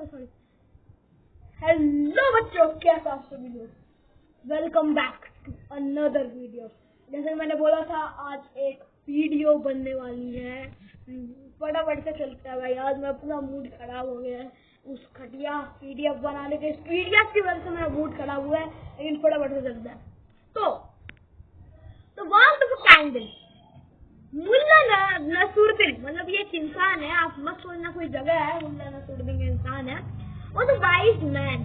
Sorry. Hello बच्चों, कैसे आप सभी लोग? Welcome back to another video. जैसे मैंने बोला था, आज एक वीडियो बनने वाली है। फटाफट से चलता है भाई, आज मैं पूरा मूड खराब हो गया है उस घटिया पीडीएफ बनाने के। पीडीएफ की वजह से मेरा मूड खराब हुआ है, लेकिन फटाफट से चलता है। तो want of candle, Mulla Nasruddin, मतलब ये एक इंसान है, आप मत सोचना कोई जगह है। मुल्ला नसरुद्दीन इंसान है। वो तो wise man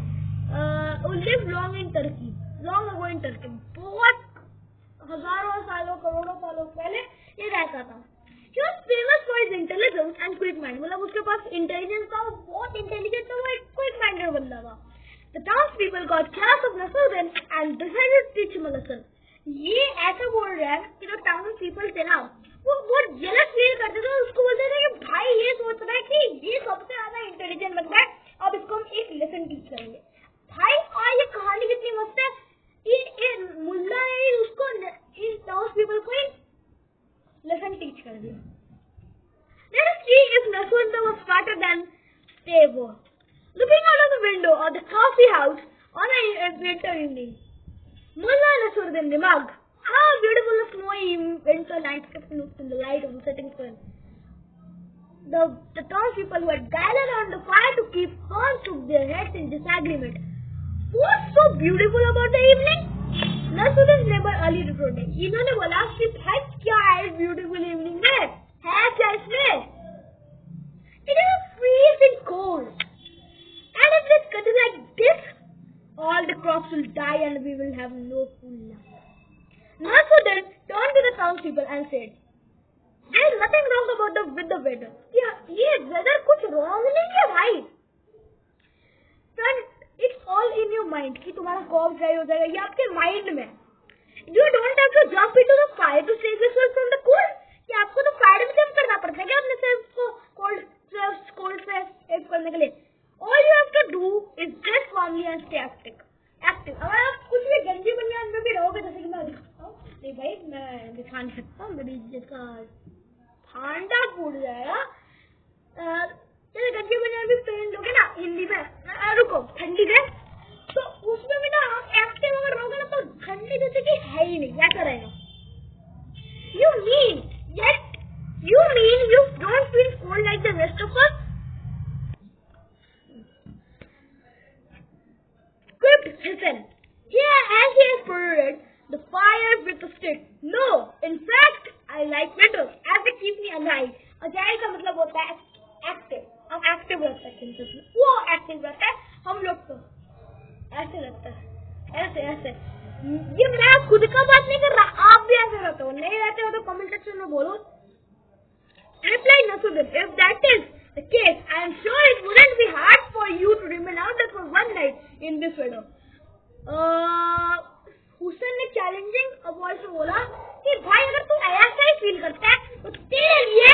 live long in Turkey, long ago in Turkey, बहुत हजारों सालों करोड़ों सालों पहले ये रहता था। He was famous for his intelligence and quick mind, मतलब उसके पास इंटेलिजेंस था, बहुत इंटेलिजेंट था, वो एक क्विक माइंडेड बंदा था। The townspeople got jealous of Nasruddin and decided to teach him a lesson. ये ऐसा बोल रहा है कि जो टाउन पीपल थे ना, वो बहुत जेलस फील करते थे। उसको बोलते थे कि भाई ये सोच रहा है कि ये सबसे ज्यादा इंटेलिजेंट बंदा है, अब इसको हम एक लेसन टीच करेंगे। भाई और ये कहानी कितनी मस्त है। ये मुल्ला ने उसको इन टाउन पीपल को लेसन टीच कर दिया। Let us see if Nasruddin was smarter than they were. Looking out of the window of the coffee house on a winter evening, Mullah Nasruddin remarked how beautiful the snowy winter landscape looked in the light of the setting sun. The townspeople who had gathered around the fire to keep warm shook their heads in disagreement. What's so beautiful about the evening? Nasruddin's neighbor Ali retorted. इन्होंने बोला कि भाई क्या है beautiful evening में, है क्या इसमें? It is freezing cold, and if it continues like this, all the crops will die and we will have no food left. Nasruddin turned to the townspeople and said, "There is nothing wrong with the weather." ये weather कुछ wrong नहीं है भाई। Son, it's all in your mind कि तुम्हारा crop dry हो जाएगा, ये आपके mind में। You don't have to jump into the fire to save yourself from the cold. कि आपको तो फायर में जंप करना पड़ता है क्या अपने सेल्फ को कोल्ड से सेव करने के लिए? All you have to do is dress warmly and stay active. अगर आप कुछ भी गंजी बनियान में भी रहोगे, जैसे कि मैं दिखाता हूँ, नहीं भाई मैं दिखा नहीं सकता, मेरी इज्जत का भांडा फूट जाएगा। जैसे गंजी बनियान भी पहन लोगे ना हिंदी में, रुको ठंडी में, तो उसमें भी ना आप एक्टिव अगर रहोगे ना तो ठंडी जैसे कि है ही नहीं, ऐसा रहेगा। You mean you don't feel cold like the rest of us? Quipped Hassan. Yeah, as he exploded the fire with a stick. No, in fact, I like winter as they keep me alive. Agile का मतलब होता है active. हम active रहते हैं, वो active रहता है, हम लोग तो ऐसे रहता है, ऐसे। ये मैं खुद का बात नहीं कर रहा, आप भी ऐसे रहते हो। नहीं रहते हो तो कमेंट सेक्शन में बोलो। Replied Nasruddin, if that is the case, I am sure it wouldn't be hard for you to remain out there for one night in this weather. Hussain ने चैलेंजिंग वॉइस में बोला कि भाई अगर तू ऐसा ही फील करता है तो तेरे लिए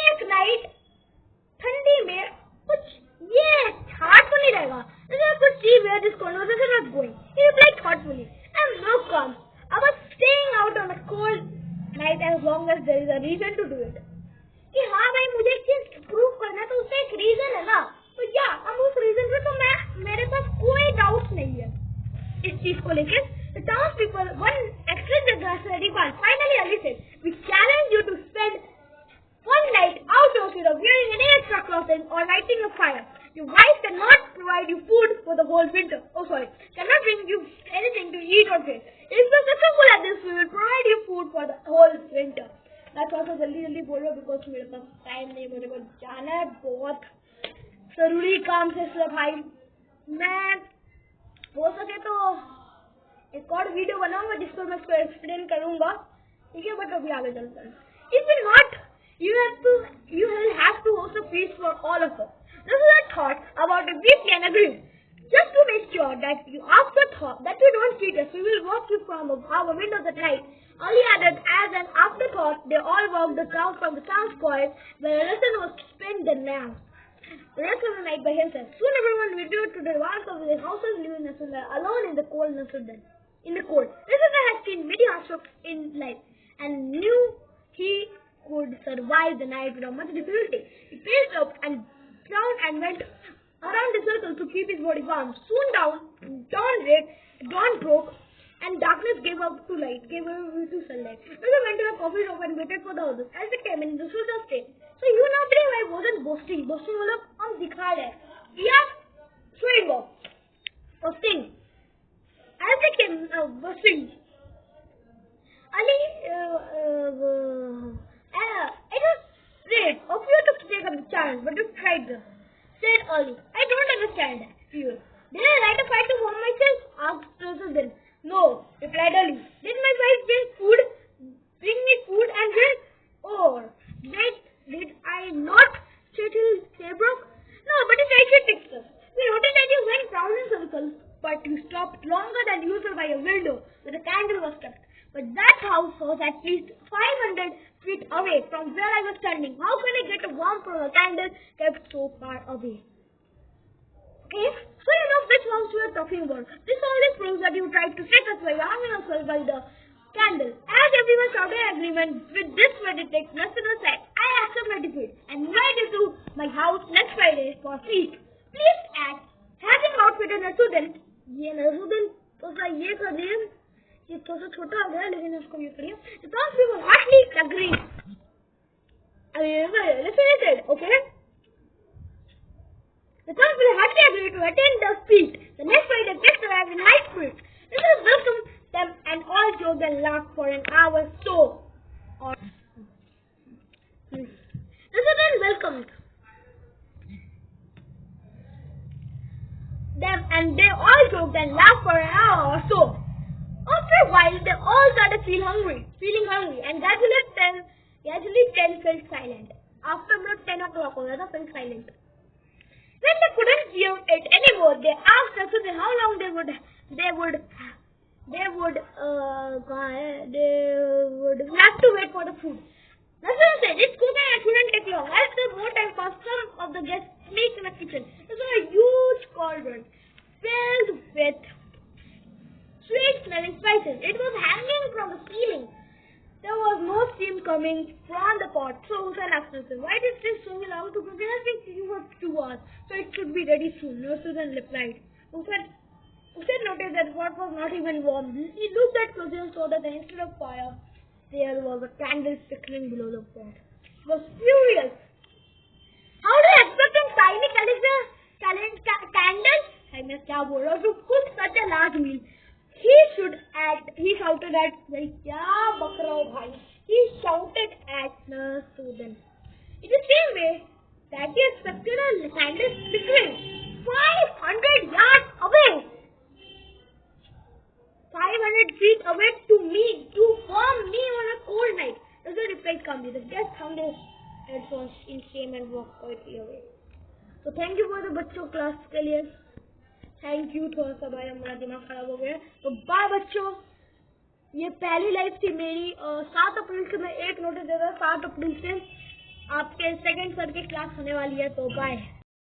एक नाइट ठंडी में कुछ ये हार्ड तो नहीं रहेगा। कुछ see where this conversation was going. He replied thoughtfully, I'm no calm about staying out on a cold night as long as there is a reason to do it. कि हाँ भाई मुझे एक चीज प्रूव करना है तो उसका एक रीजन है ना, तो या हम उस रीजन पे तो मेरे पास कोई डाउट नहीं है इस चीज को लेके। The townspeople one expressed their gratitude and finally Ali said, "We challenge you to spend one night outdoors without wearing any extra clothing or lighting a fire. Your wife cannot provide you food for the whole winter. Cannot bring you anything to eat or drink. If you're successful at this, we will provide you food for the whole winter." मैं थोड़ा सा जल्दी बोल रहा हूँ because मेरे पास time नहीं, मेरे को जाना है बहुत जरूरी काम से। इसलिए भाई मैं हो सके तो एक और वीडियो बनाऊंगा जिसको मैं इसको एक्सप्लेन करूंगा, ठीक है? बट अभी आगे चलते हैं। If not, you will have to host a feast for all of us. This is a thought about a weekly and agreement. Just to make sure that you afterthought that you don't cheat us, we will watch you from our windows at night. Ali added, as an afterthought, they all walked the town from the town square where a lesson was spent the rest of the night by himself. Soon everyone returned to their warmth of their houses, leaving Nasruddin alone in the cold. Nasruddin had seen many hardships in life and knew he could survive the night without much difficulty. He paced up and down and went around the circle to keep his body warm. Soon dawn broke, and darkness gave up to light, gave up to sunlight. Mr. went to a coffee shop and waited for the others. As they came in, this was the stay. So you now believe I wasn't boasting. Boasting मतलब हम दिखा रहे हैं. We are showing off. Boasting. As they came, boasting. Ali, it was great of you to take up the chance, but you tried this. Said Ali. I don't understand you. Did I light a fire to warm myself? Asked President. No, replied Ali. Did my wife bring me food and drink? Or did I not stay till daybreak? No, but it's actually Texas. We noticed that you went round in circles, but you stopped longer than usual by a window where the candle was kept. But that house was at least 500 feet away from where I was standing. How can I get a warmth from a candle kept so far away? Okay, so you know which house we are talking about. This only proves that you tried to trick us by harming yourself by the candle. As everyone shouted in agreement with this verdict, Mr. said, I accept my defeat and invite you to my house next Friday for a feast. Please add, having outfitted a student, ये नसरुद्दीन तो सा ये कर दिया, ये तो सा छोटा हो गया लेकिन उसको ये करिए. The townspeople heartily agreed. Listen, okay? The townspeople heartily agreed to attend the feast. The next Friday, guests arrived in high spirits. This is welcomed them and all joked and laughed for an hour. This is then welcomed them and they all joked and laughed for an hour or so. After a while, they all started feeling hungry, and gradually 10 felt silent. After about 10 o'clock, felt silent. When they couldn't hear it anymore, they asked Nasuddin how long they would have to wait for the food. Nasuddin said, "It's good and it shouldn't take long." As the more time passed, some of the guests sneaked in the kitchen. This was a huge cauldron filled with sweet-smelling spices. It was hanging from the ceiling. There was no steam coming from the pot. So Hussain asked Nasuddin, "Why did it take so long to cook?" "I think you were 2 hours, so it should be ready soon." Nasuddin replied. Hussain noticed that the pot was not even warm. He looked at closely and saw that instead of fire, there was a candle flickering below the pot. He was furious. How do you expect a tiny candle? I must have to cook such a large meal. He shouted at Nasuddin. In the same way that he expected a candle flickering 500 yards away, 500 feet away to warm me on a cold night. That's the reply calmly. The guest hung his headphones in shame and walked quietly away. So thank you for the बच्चों class के लिए. Thank you. थोड़ा सा भाई हमारा दिमाग खराब हो गया. तो बाय बच्चों. ये पहली लाइफ थी मेरी. 7 अप्रैल से मैं एक नोटिस दे रहा हूँ. 7 अप्रैल से आपके सेकंड सर की क्लास होने वाली है. तो बाय.